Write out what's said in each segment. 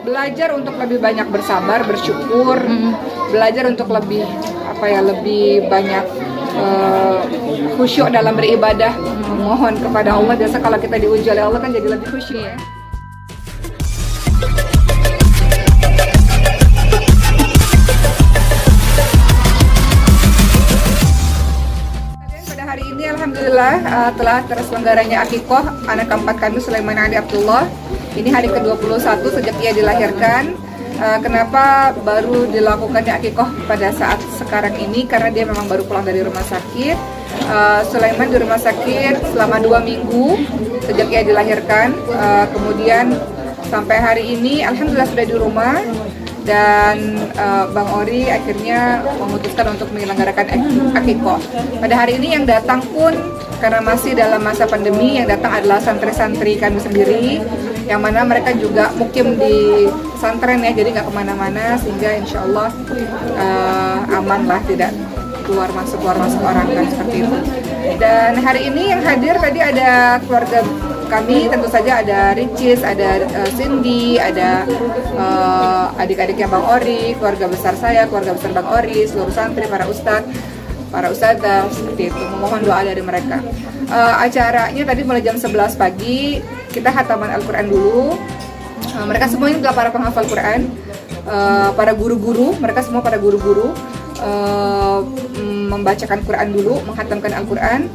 belajar untuk lebih banyak bersabar, bersyukur, belajar untuk lebih lebih banyak khusyuk dalam beribadah, memohon kepada Allah. Biasa kalau kita diuji oleh Allah kan jadi lebih khusyuk ya. Pada hari ini alhamdulillah telah terselenggaranya akikoh anak keempat kami Sulaiman Ali Abdullah. Ini hari ke-21 sejak ia dilahirkan. Kenapa baru dilakukannya akikoh pada saat sekarang ini? Karena dia memang baru pulang dari rumah sakit. Sulaiman di rumah sakit selama 2 minggu sejak ia dilahirkan. Kemudian sampai hari ini alhamdulillah sudah di rumah. Dan Bang Ori akhirnya memutuskan untuk menyelenggarakan akikoh. Pada hari ini yang datang pun karena masih dalam masa pandemi, yang datang adalah santri-santri kami sendiri, yang mana mereka juga mukim di pesantren ya, jadi nggak kemana-mana, sehingga insya Allah aman lah, tidak keluar masuk orang kan seperti itu. Dan hari ini yang hadir tadi ada keluarga kami, tentu saja ada Ricis, ada Cindy, ada adik-adiknya Bang Ori, keluarga besar saya, keluarga besar Bang Ori, seluruh santri, para ustadzah, seperti itu. Memohon doa dari mereka. Acaranya tadi mulai jam 11 pagi, kita khataman Al-Quran dulu. Mereka semua ini adalah para penghafal Quran, para guru-guru, mereka semua para guru-guru membacakan Quran dulu, menghatamkan Al-Quran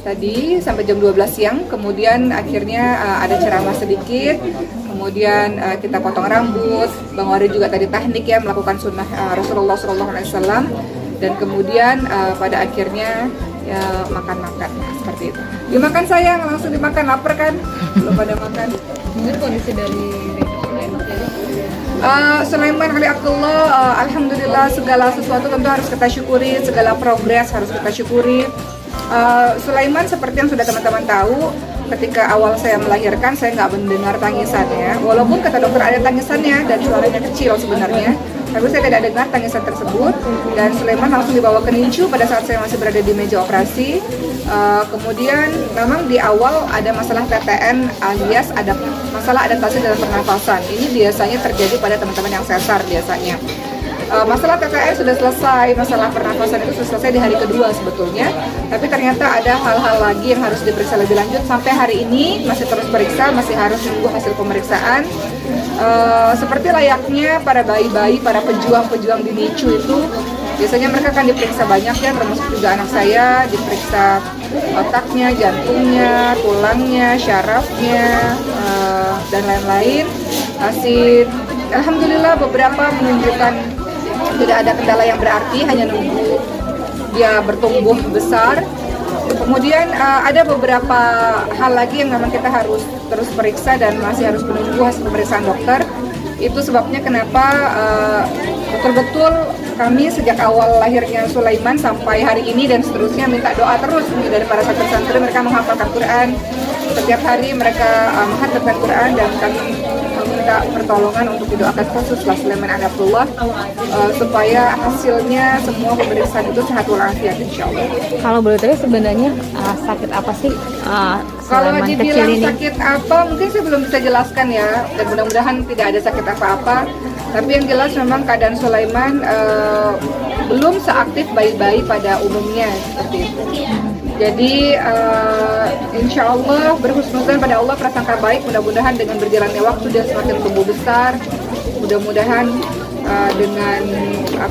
tadi sampai jam 12 siang. Kemudian akhirnya ada ceramah sedikit, kemudian kita potong rambut. Bang Ori juga tadi teknik ya, melakukan sunnah Rasulullah SAW. Dan kemudian pada akhirnya ya makan-makan seperti itu. Dimakan sayang, langsung dimakan, lapar kan? Belum pada makan. Mungkin kondisi dari Sulaiman Ali Abdullah, alhamdulillah segala sesuatu tentu harus kita syukuri, segala progres harus kita syukuri. Sulaiman seperti yang sudah teman-teman tahu, ketika awal saya melahirkan saya nggak mendengar tangisannya, walaupun kata dokter ada tangisannya dan suaranya kecil sebenarnya, tapi saya tidak dengar tangisan tersebut. Dan Sulaiman langsung dibawa ke NICU pada saat saya masih berada di meja operasi. Kemudian memang di awal ada masalah TTN alias ada masalah adaptasi dalam pernafasan. Ini biasanya terjadi pada teman-teman yang sesar biasanya. Masalah TTN sudah selesai, masalah pernafasan itu sudah selesai di hari kedua sebetulnya. Tapi ternyata ada hal-hal lagi yang harus diperiksa lebih lanjut. Sampai hari ini masih terus periksa, masih harus menunggu hasil pemeriksaan. Seperti layaknya para bayi-bayi, para pejuang-pejuang di NICU itu, biasanya mereka akan diperiksa banyak ya, termasuk juga anak saya, diperiksa otaknya, jantungnya, tulangnya, syarafnya, dan lain-lain. Alhamdulillah beberapa menunjukkan tidak ada kendala yang berarti, hanya nunggu dia bertumbuh besar. Kemudian ada beberapa hal lagi yang memang kita harus terus periksa dan masih harus menunggu hasil pemeriksaan dokter. Itu sebabnya kenapa betul-betul kami sejak awal lahirnya Sulaiman sampai hari ini dan seterusnya minta doa terus dari para santri-santri. Mereka menghafalkan Quran, setiap hari mereka menghafalkan Quran, dan kami minta pertolongan untuk didoakan khusus Sulaiman Ali Abdullah supaya hasilnya semua pemeriksaan itu sehat walafiat insyaallah. Kalau boleh tahu sebenarnya sakit apa sih Kalau Sulaiman kecil dibilang ini? sakit apa mungkin saya belum bisa jelaskan ya, dan mudah-mudahan tidak ada sakit apa-apa. Tapi yang jelas memang keadaan Sulaiman belum seaktif bayi-bayi pada umumnya seperti itu. Jadi insya Allah berhusnuzan pada Allah, prasangka baik. Mudah-mudahan dengan berjalannya waktu dia semakin tumbuh besar. Mudah-mudahan dengan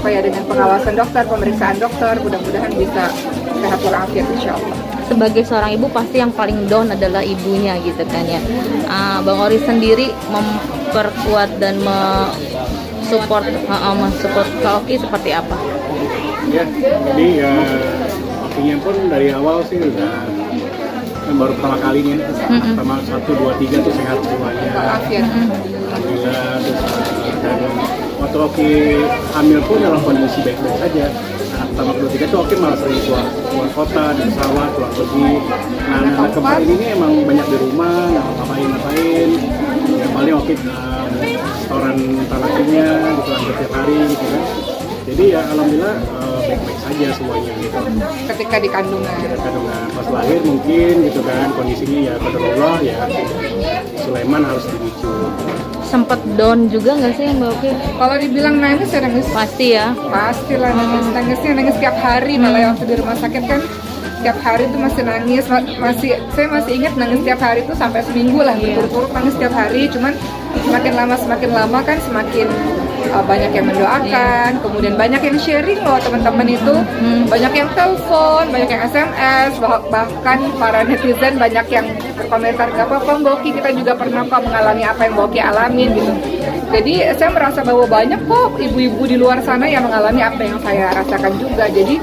dengan pengawasan dokter, pemeriksaan dokter, mudah-mudahan bisa sehat walafiat insya Allah. Sebagai seorang ibu pasti yang paling down adalah ibunya gitu kan ya. Bang Ori sendiri memperkuat dan mensupport Kak Oki seperti apa? Ya, jadi Okinya pun dari awal sih udah baru pertama kali nih, pertama 1, 2, 3 tuh sehat semuanya. Alhamdulillah. Dan waktu Oki hamil pun dalam kondisi baik-baik saja. Anak pertama, kedua, 3 tuh Oki malah sering keluar kota, di pesawat, keluar pergi. Nah, anak keempat ini emang banyak di rumah, nggak ngapain. Ya paling Oki setoran talakinya gitu, hampir tiap hari gitu kan. Jadi ya alhamdulillah baik-baik saja semuanya gitu. Ketika di kandungan. Kandungan pas lahir mungkin gitu kan kondisinya ya qadarullah ya Sulaiman harus dibicu. Sempet down juga nggak sih Mbak Oki? Kalau dibilang nangis ya nangis. Pasti ya. Pastilah nangis tiap hari, malah waktu di rumah sakit kan tiap hari tuh masih nangis, saya masih ingat nangis tiap hari tuh sampai seminggu lah berturut-turut nangis tiap hari. Cuman semakin lama kan semakin banyak yang mendoakan, kemudian banyak yang sharing loh teman-teman itu, banyak yang telepon, banyak yang SMS, bahkan para netizen banyak yang berkomentar, gak apa-apa Mbak Oki, kita juga pernah kok mengalami apa yang Mbak Oki alamin gitu. Jadi saya merasa bahwa banyak kok ibu-ibu di luar sana yang mengalami apa yang saya rasakan juga. Jadi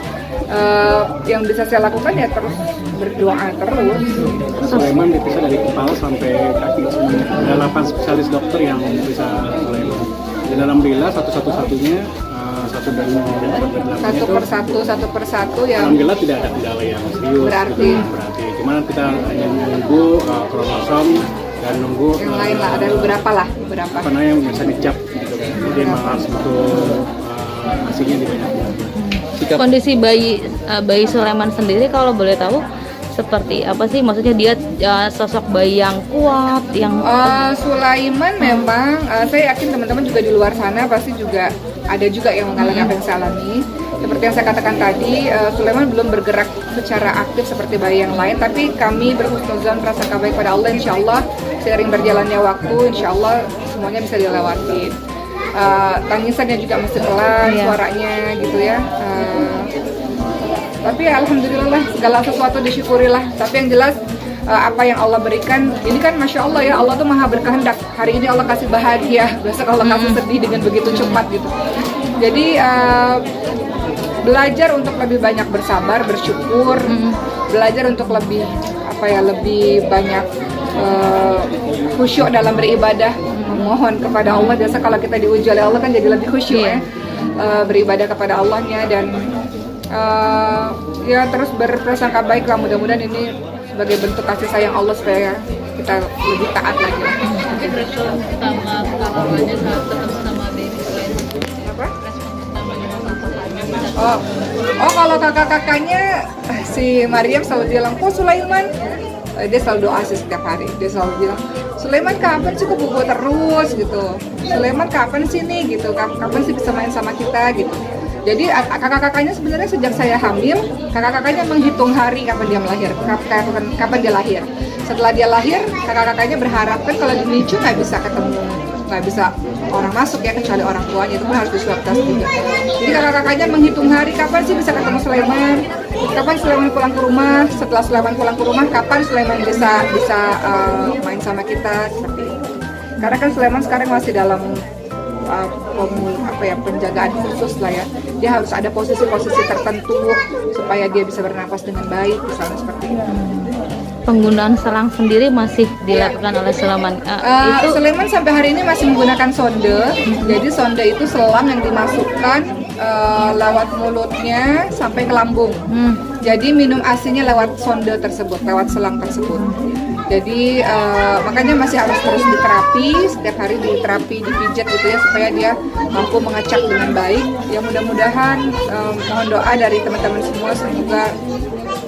yang bisa saya lakukan ya terus berdoa terus. Sulaiman dipisah dari kepala sampai kaki semua. Ada 8 spesialis dokter yang bisa Sulaiman. Dan alhamdulillah satu-satunya satu persatu ya. Alhamdulillah tidak ada kendala yang serius. Berarti. Cuma kita hanya menunggu kromosom dan nunggu yang lain lah, ada beberapa. Karena yang biasanya cap gitu kan. Jadi harus betul hasilnya dibanyakin. Kondisi bayi Sulaiman sendiri kalau boleh tahu seperti apa sih? Maksudnya dia sosok bayi yang kuat, yang Sulaiman memang saya yakin teman-teman juga di luar sana pasti juga ada juga yang mengalami apa yang saya alami. Seperti yang saya katakan tadi, Sulaiman belum bergerak secara aktif seperti bayi yang lain, tapi kami berhusnuzon prasangka baik pada Allah, insya Allah seiring berjalannya waktu, insya Allah semuanya bisa dilewati. Tangisannya juga masih pelan suaranya gitu ya. Tapi alhamdulillah segala sesuatu disyukurilah. Tapi yang jelas apa yang Allah berikan ini kan masya Allah ya, Allah tuh maha berkehendak. Hari ini Allah kasih bahagia, besok Allah kasih sedih dengan begitu cepat gitu. Jadi belajar untuk lebih banyak bersabar, bersyukur, belajar untuk lebih banyak khusyuk dalam beribadah, memohon kepada Allah. Biasa kalau kita diuji oleh Allah kan jadi lebih khusyuk ya, beribadah kepada Allahnya dan ya terus berprasangka baik lah. Mudah-mudahan ini sebagai bentuk kasih sayang Allah supaya kita lebih taat lagi. mungkin respon pertama kakaknya saat ketemu sama baby Sulaiman. Apa? Respon pertamanya sama kakaknya. Oh kalau kakak-kakaknya si Maryam selalu bilang, kok Sulaiman? Dia selalu doa sih setiap hari. Dia selalu bilang, Sulaiman kapan sih kok bobo terus gitu? Sulaiman kapan sih nih gitu? Kapan sih bisa main sama kita gitu? Jadi kakak-kakaknya sebenarnya sejak saya hamil, kakak-kakaknya menghitung hari kapan dia melahir, kapan dia lahir. Setelah dia lahir, kakak-kakaknya berharap kan kalau di NICU nggak bisa ketemu, nggak bisa orang masuk ya kecuali orang tuanya, itu pun harus di swab test juga. Jadi kakak-kakaknya menghitung hari kapan sih bisa ketemu Sulaiman, kapan Sulaiman pulang ke rumah, setelah Sulaiman pulang ke rumah kapan Sulaiman bisa main sama kita seperti itu. Karena kan Sulaiman sekarang masih dalam penjagaan khusus lah ya. Dia harus ada posisi-posisi tertentu supaya dia bisa bernapas dengan baik, misalnya seperti itu. Penggunaan selang sendiri masih dilakukan oleh Sulaiman. Itu Sulaiman sampai hari ini masih menggunakan sonde. Jadi sonde itu selang yang dimasukkan lewat mulutnya sampai ke lambung. Jadi minum asinya lewat sonde tersebut, lewat selang tersebut. Jadi makanya masih harus terus diterapi, setiap hari diterapi, dipijat gitu ya supaya dia mampu mengecap dengan baik. Ya mudah-mudahan mohon doa dari teman-teman semua semoga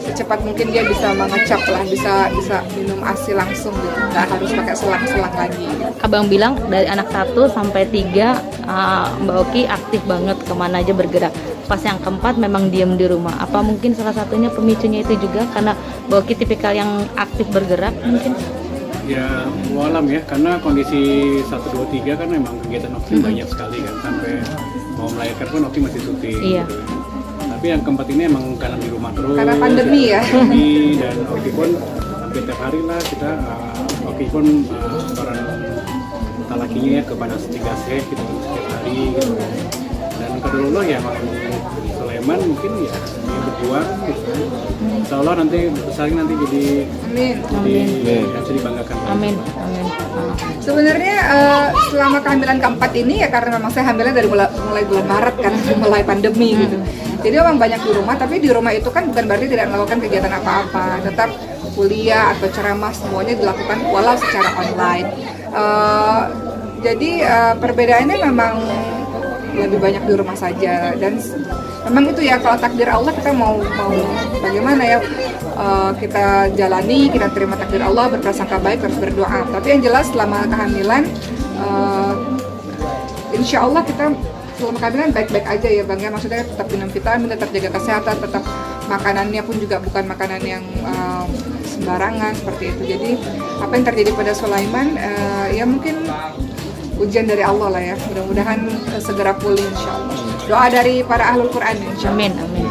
secepat mungkin dia bisa mengecap lah, bisa minum ASI langsung gitu, nggak harus pakai selang-selang lagi. Abang bilang dari anak 1 sampai 3 Mbak Oki aktif banget, kemana aja bergerak. Pas yang keempat memang diem di rumah. Apa mungkin salah satunya pemicunya itu juga karena Mbak Oki tipikal yang aktif bergerak mungkin? Ya, walam ya, karena kondisi 1, 2, 3 kan memang kegiatan Oki banyak sekali kan, sampai mau melahirkan pun Oki masih syuting. Iya. Gitu. Tapi yang keempat ini emang karena di rumah terus. Karena pandemi ya. Pandemi, dan Oki pun hampir tiap hari lah kita, Oki pun orang lakinya ya kepada 3 set gitu setiap hari gitu. Dan kedua ya emang Sulaiman mungkin ya dia berjuang gitu. Insya Allah nanti besarnya nanti jadi yang bisa dibanggakan. Amin. Sebenarnya selama kehamilan keempat ini ya karena memang saya hamilnya dari mulai bulan Maret kan, mulai pandemi gitu. Jadi memang banyak di rumah, tapi di rumah itu kan bukan berarti tidak melakukan kegiatan apa-apa. Tetap kuliah atau ceramah semuanya dilakukan walau secara online. Jadi perbedaannya memang lebih banyak di rumah saja. Dan memang itu ya, kalau takdir Allah kita mau bagaimana ya, kita jalani, kita terima takdir Allah, berprasangka baik, terus berdoa. Tapi yang jelas selama kehamilan insya Allah kita selama kehamilan baik-baik aja ya Bang ya, maksudnya tetap minum vitamin, tetap jaga kesehatan, tetap makanannya pun juga bukan makanan yang sembarangan seperti itu. Jadi apa yang terjadi pada Sulaiman ya mungkin ujian dari Allah lah ya, mudah-mudahan segera pulih insya Allah. Doa dari para ahlul Quran insya Allah. Amin, amin.